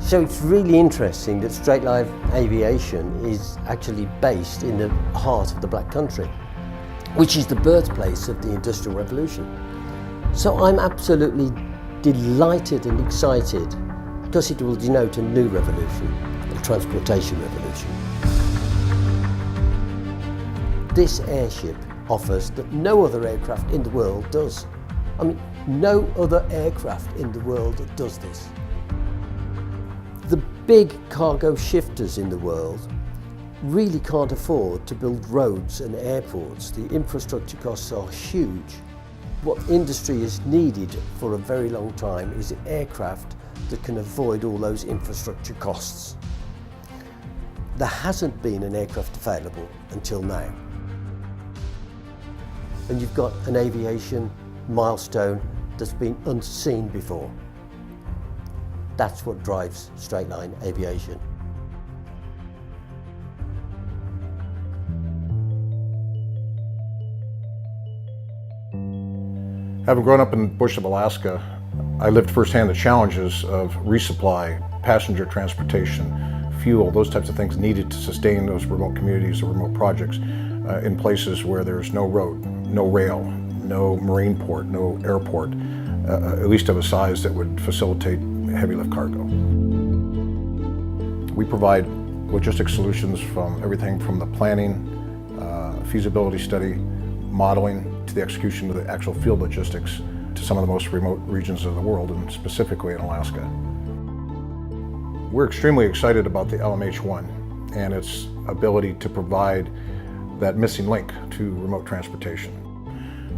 So it's really interesting that Straightline Aviation is actually based in the heart of the Black Country, which is the birthplace of the Industrial Revolution. So I'm absolutely delighted and excited because it will denote a new revolution, a transportation revolution. This airship offers that no other aircraft in the world does. I mean, no other aircraft in the world does this. The big cargo shifters in the world really can't afford to build roads and airports. The infrastructure costs are huge. What industry has needed for a very long time is an aircraft that can avoid all those infrastructure costs. There hasn't been an aircraft available until now. And you've got an aviation milestone that's been unseen before. That's what drives Straightline Aviation. Having grown up in the bush of Alaska, I lived firsthand the challenges of resupply, passenger transportation, fuel, those types of things needed to sustain those remote communities or remote projects in places where there's no road, no rail, no marine port, no airport, at least of a size that would facilitate heavy lift cargo. We provide logistics solutions from everything from the planning, feasibility study, modeling, to the execution of the actual field logistics to some of the most remote regions of the world, and specifically in Alaska. We're extremely excited about the LMH-1 and its ability to provide that missing link to remote transportation,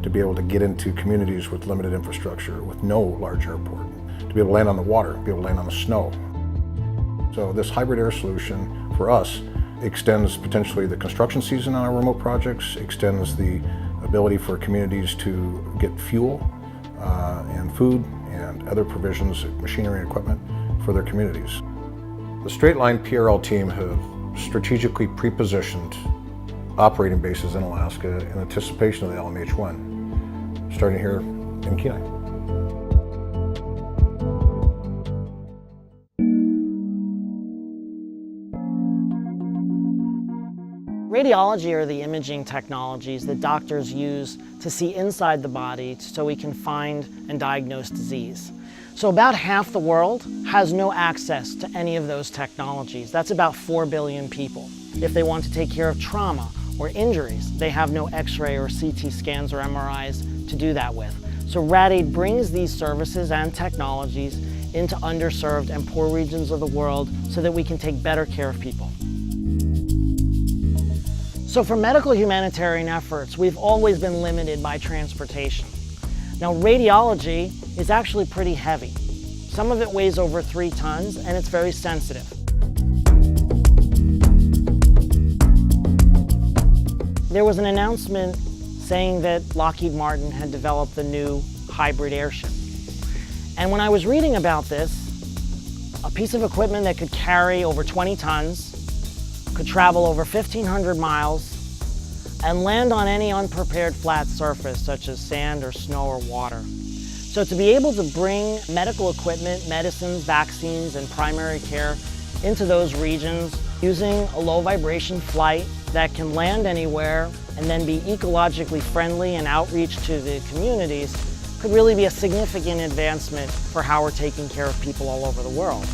to be able to get into communities with limited infrastructure, with no large airport, to be able to land on the water, be able to land on the snow. So this hybrid air solution for us extends potentially the construction season on our remote projects, extends the ability for communities to get fuel and food and other provisions, machinery and equipment for their communities. The Straightline PRL team have strategically pre-positioned operating bases in Alaska in anticipation of the LMH-1, starting here in Kenai. Radiology are the imaging technologies that doctors use to see inside the body so we can find and diagnose disease. So about half the world has no access to any of those technologies. That's about 4 billion people. If they want to take care of trauma or injuries, they have no X-ray or CT scans or MRIs to do that with. So Rad-Aid brings these services and technologies into underserved and poor regions of the world so that we can take better care of people. So for medical humanitarian efforts, we've always been limited by transportation. Now radiology is actually pretty heavy. Some of it weighs over 3 tons and it's very sensitive. There was an announcement saying that Lockheed Martin had developed the new hybrid airship. And when I was reading about this, a piece of equipment that could carry over 20 tons, could travel over 1,500 miles, and land on any unprepared flat surface such as sand or snow or water. So to be able to bring medical equipment, medicines, vaccines, and primary care into those regions using a low vibration flight that can land anywhere and then be ecologically friendly and outreach to the communities could really be a significant advancement for how we're taking care of people all over the world,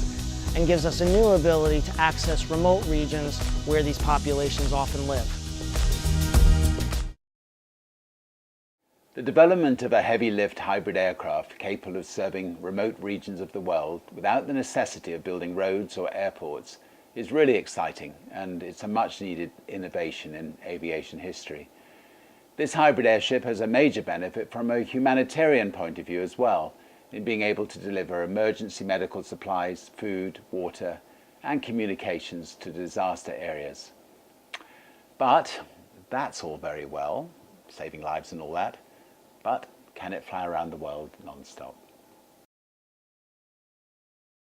and gives us a new ability to access remote regions where these populations often live. The development of a heavy-lift hybrid aircraft capable of serving remote regions of the world without the necessity of building roads or airports is really exciting, and it's a much-needed innovation in aviation history. This hybrid airship has a major benefit from a humanitarian point of view as well, in being able to deliver emergency medical supplies, food, water, and communications to disaster areas. But that's all very well, saving lives and all that, but can it fly around the world non-stop?